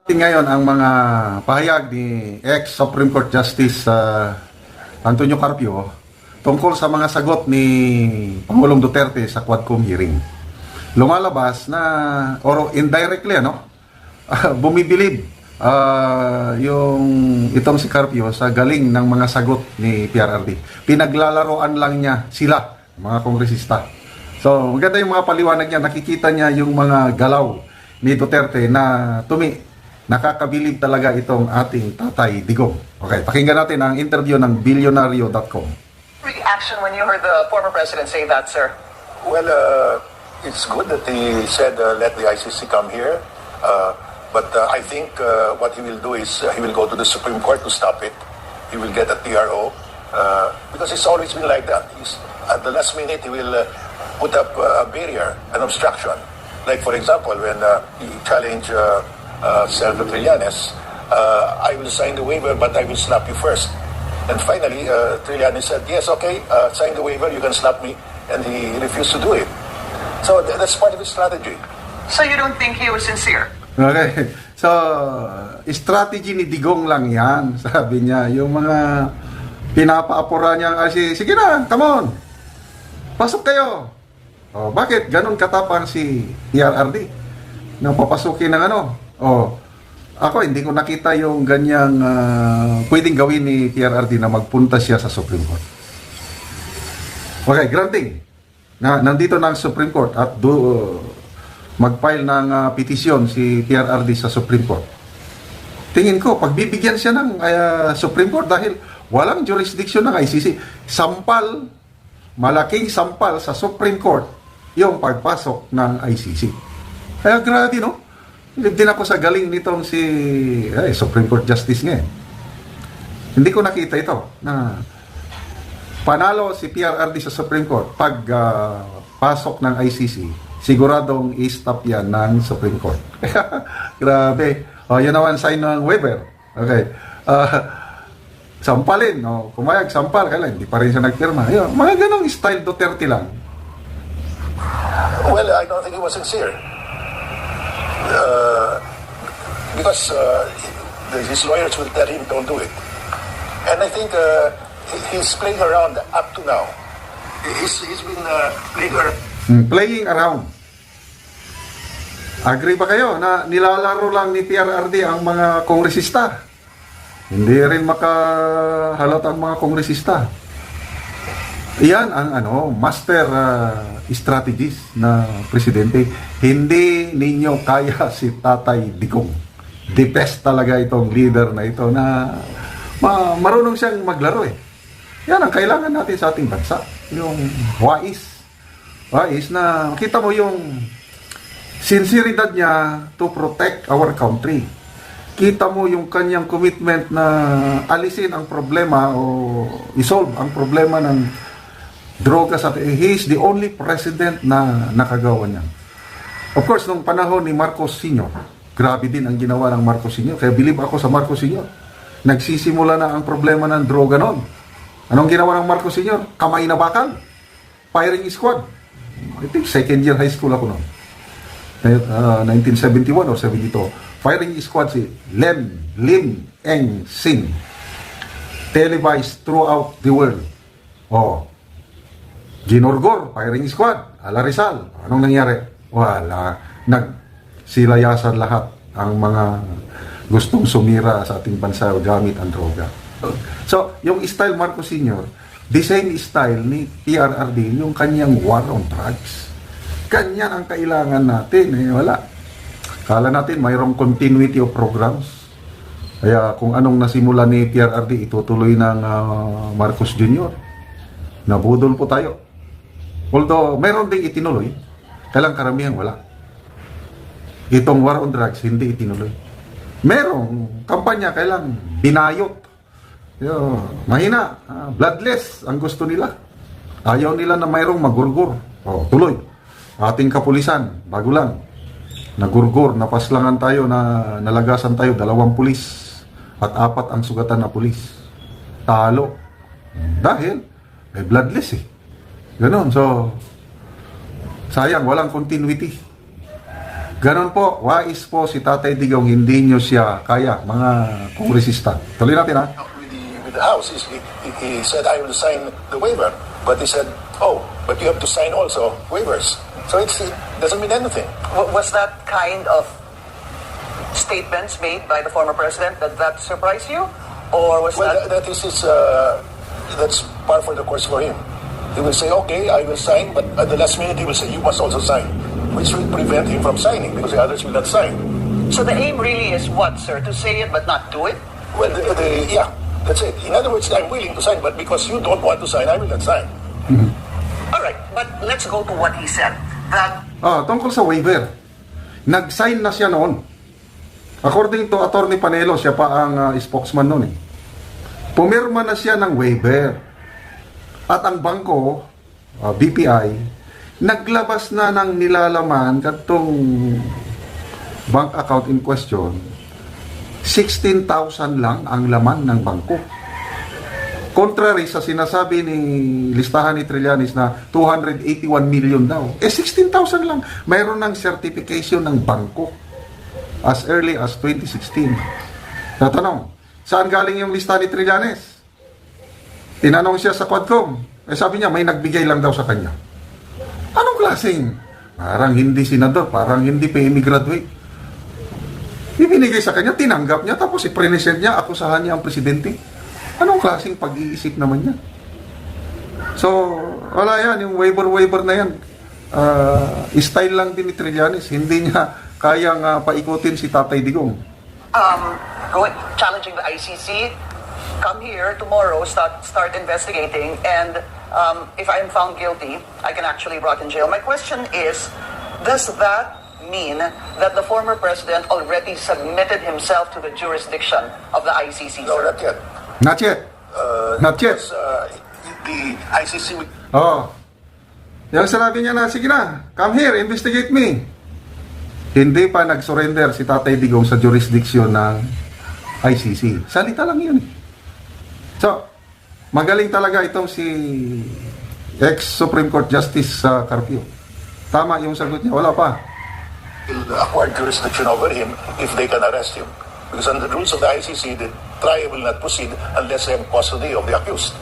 Ngayon ang mga pahayag ni ex-Supreme Court Justice Antonio Carpio tungkol sa mga sagot ni Pangulong Duterte sa Quadcom hearing. Lumalabas na, or indirectly, bumibilib yung itong si Carpio sa galing ng mga sagot ni PRRD. Pinaglalaroan lang niya sila, mga kongresista. So, maganda yung mga paliwanag niya. Nakikita niya yung mga galaw ni Duterte na nakakabilib talaga itong ating Tatay Digong. Okay, pakinggan natin ang interview ng Billionario.com. Reaction when you heard the former president say that, sir? Well, it's good that he said let the ICC come here. But I think what he will do is he will go to the Supreme Court to stop it. He will get a TRO because it's always been like that. At the last minute, he will put up a barrier, an obstruction. Like, for example, when he challenged Senator Trillanes, I will sign the waiver, but I will slap you first. And finally, Trillanes said, yes, okay, sign the waiver, you can slap me. And he refused to do it. So that's part of his strategy. So you don't think he was sincere? Okay. So, strategy ni Digong lang yan. Sabi niya, yung mga pinapaapura niya kasi, sige na, come on. Pasok kayo. Oh, bakit? Ganon katapang si PRRD. Nang papasukin ng ako hindi ko nakita yung ganyang pwedeng gawin ni PRRD na magpunta siya sa Supreme Court. Okay, granting na nandito na ang Supreme Court at mag-file ng petisyon si PRRD sa Supreme Court. Tingin ko, pagbibigyan siya ng Supreme Court dahil walang jurisdiction ng ICC. Sampal, malaking sampal sa Supreme Court yung pagpasok ng ICC. Kaya grabe, no? Din ako sa galing nitong si Supreme Court Justice nga. Hindi ko nakita ito na panalo si PRRD sa Supreme Court pag pasok ng ICC, siguradong i-stop yan ng Supreme Court. Grabe. Yun naman sign ng waiver. Okay. Sampalin. Kumayag, sampal. Kailan, hindi pa rin siya nagpirma. Yun, mga ganong style Duterte lang. Well, I don't think he was sincere. Because his lawyers will tell him don't do it. And I think he's playing around up to now. He's been playing around. Agree ba kayo na nilalaro lang ni PRRD ang mga kongresista? Hindi rin makahalata ang mga kongresista. Iyan ang master strategist na presidente. Hindi ninyo kaya si Tatay Digong. The best talaga itong leader na ito na marunong siyang maglaro eh. Yan ang kailangan natin sa ating bansa. Yung wais na makita mo yung sinceridad niya to protect our country. Kita mo yung kanyang commitment na alisin ang problema o isolve ang problema ng droga sa atin. He is the only president na nakagawa niya. Of course, nung panahon ni Marcos Sr., grabe din ang ginawa ng Marcos Sr. Kaya believe ako sa Marcos Sr. Nagsisimula na ang problema ng droga noon. Anong ginawa ng Marcos Sr.? Kamay na bakal. Firing squad. I think second year high school ako noon. 1971 or 72. Firing squad si Lim Eng Sing. Televised throughout the world. Ginorgor, firing squad. Ala Rizal. Anong nangyari? Wala. Nagsilayasan lahat ang mga gustong sumira sa ating bansa gamit ang droga. So, yung style Marcos Sr., the same style ni PRRD, yung kanyang war on drugs. Ganyan ang kailangan natin. Wala. Kala natin mayroong continuity of programs. Kaya kung anong nasimula ni PRRD, itutuloy ng Marcos Jr. Nabudol po tayo. Although, mayroon ding itinuloy, kailang karamihan wala. Itong war on drugs, hindi itinuloy. Merong kampanya, kailang binayot. Mahina, bloodless ang gusto nila. Ayaw nila na mayroong magurgur. Tuloy. Ating kapulisan, bago lang. Nagurgur, napaslangan tayo, nalagasan tayo, 2 pulis at 4 ang sugatan na pulis. Talo. Dahil, bloodless eh. Ganon, so sayang, walang continuity. Ganon po, wais po si Tatay Digong, hindi nyo siya kaya, mga kongresista. Tuloy natin ha. With the House, he said, I will sign the waiver. But he said, oh, but you have to sign also waivers. So it doesn't mean anything. Was that kind of statements made by the former president that surprised you? Or was Well, that... that is that's par for the course for him. He will say, okay, I will sign, but at the last minute he will say, you must also sign, which will prevent him from signing because the others will not sign. So the aim really is what, sir? To say it but not do it? Well, yeah, that's it. In other words, I'm willing to sign, but because you don't want to sign, I will not sign. All right, but let's go to what he said. That Tungkol sa waiver. Nag-sign na siya noon. According to Attorney Panelo, siya pa ang spokesman noon. Pumirma na siya ng waiver. At ang bangko, BPI, naglabas na ng nilalaman katong bank account in question. 16,000 lang ang laman ng bangko. Contrary sa sinasabi ni listahan ni Trillanes na 281 million daw. 16,000 lang. Mayroon ng certification ng bangko as early as 2016. Tatanong, saan galing yung listahan ni Trillanes? Tinanong siya sa Quadcom. Sabi niya, may nagbigay lang daw sa kanya. Anong klaseng? Parang hindi senador, parang hindi PME graduate. Ibinigay sa kanya, tinanggap niya, tapos i-present niya, akusahan niya ang presidente. Anong klaseng pag-iisip naman niya? So, wala yan, yung waiver na yan. Style lang din ni Trillanes, hindi niya kayang paikutin si Tatay Digong. challenging the ICC, come here tomorrow, start investigating, and if I am found guilty, I can actually rot in jail. My question is, does that mean that the former president already submitted himself to the jurisdiction of the ICC? No, sir? not yet. Not yet. Not yet. Because, the ICC will Yung sinabi niya na, sige na, come here, investigate me. Hindi pa nag-surrender si Tatay Digong sa jurisdiction ng ICC. Salita lang yun. So, magaling talaga itong si ex-Supreme Court Justice Carpio. Tama yung sagot niya, wala pa. will acquire jurisdiction over him if they can arrest him. Because under the rules of the ICC, the trial will not proceed unless they have custody of the accused.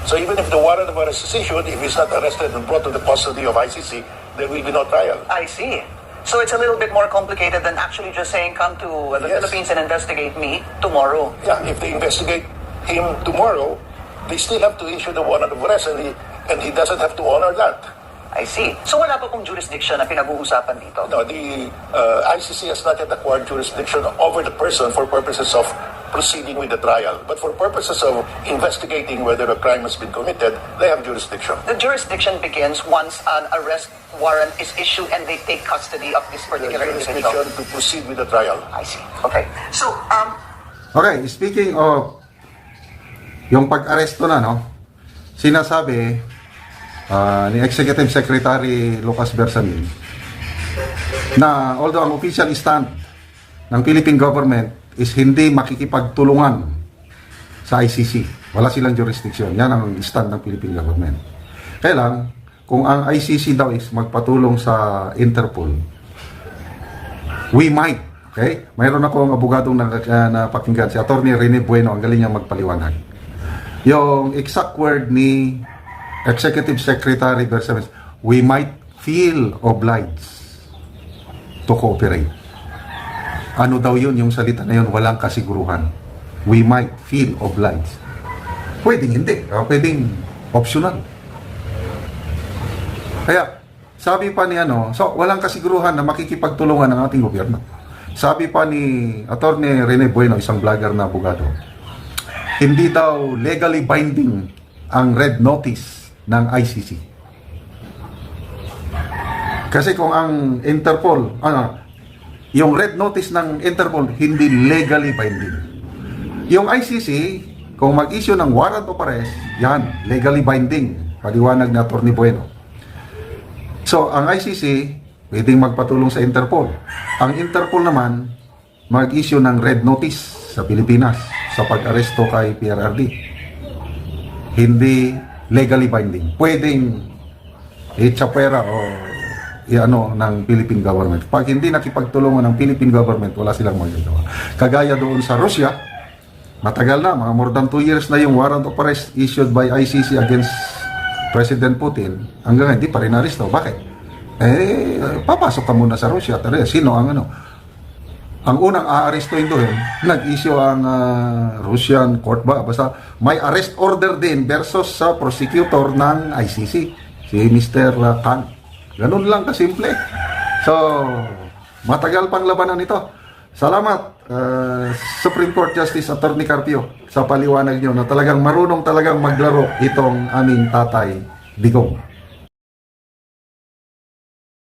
So even if the warrant of arrest is issued, if he's not arrested and brought to the custody of ICC, there will be no trial. I see. So it's a little bit more complicated than actually just saying, come to the Yes. Philippines and investigate me tomorrow. Yeah, if they investigate him tomorrow, they still have to issue the warrant of arrest, and he doesn't have to honor that. I see. So wala pa pong jurisdiction na pinag-uusapan dito? No, the ICC has not yet acquired jurisdiction over the person for purposes of proceeding with the trial. But for purposes of investigating whether a crime has been committed, they have jurisdiction. The jurisdiction begins once an arrest warrant is issued and they take custody of this particular Jurisdiction individual. to proceed with the trial. I see. Okay. So, Okay, speaking of yung pag-aresto na, no? Sinasabi ni Executive Secretary Lucas Bersamin na although ang official stand ng Philippine government is hindi makikipagtulungan sa ICC. Wala silang jurisdiction. Yan ang stand ng Philippine government. Kaya lang, kung ang ICC daw is magpatulong sa Interpol, we might. Okay? Mayroon akong abogadong napakinggan, si Attorney Rene Bueno, ang galing niyang magpaliwanag. Yung exact word ni Executive Secretary Bersamin, we might feel obliged to cooperate. Ano daw yun, yung salita na yun, walang kasiguruhan. We might feel obliged. Pwedeng hindi, pwedeng optional. Kaya, sabi pa ni so walang kasiguruhan na makikipagtulungan ng ating gobyerno. Sabi pa ni Attorney Rene Bueno, isang vlogger na abogado, hindi daw legally binding ang red notice ng ICC. Kasi kung ang Interpol, yung red notice ng Interpol hindi legally binding. Yung ICC, kung mag-issue ng warrant of arrest, yan, legally binding. Paliwanag ni Attorney Bueno. So, ang ICC, pwedeng magpatulong sa Interpol. Ang Interpol naman, mag-issue ng red notice sa Pilipinas sa pag-aresto kay PRRD. Hindi legally binding. Pwedeng i-chapera o iano ng Philippine government. Pag hindi nakipagtulungan ng Philippine government, wala silang magagawa. Kagaya doon sa Russia, matagal na, mga more than 2 years na yung warrant of arrest issued by ICC against President Putin. Hanggang hindi pa rin aresto. Bakit? Papasok ka muna sa Russia. Tara, sino ang ano? Ang unang aarestuin doon, nag-issue ang Russian court ba? Basta may arrest order din versus sa prosecutor ng ICC, si Mr. Khan. Ganun lang kasimple. So, matagal pang labanan ito. Salamat, Supreme Court Justice Attorney Carpio, sa paliwanag nyo na talagang marunong talagang maglaro itong aming tatay Digong.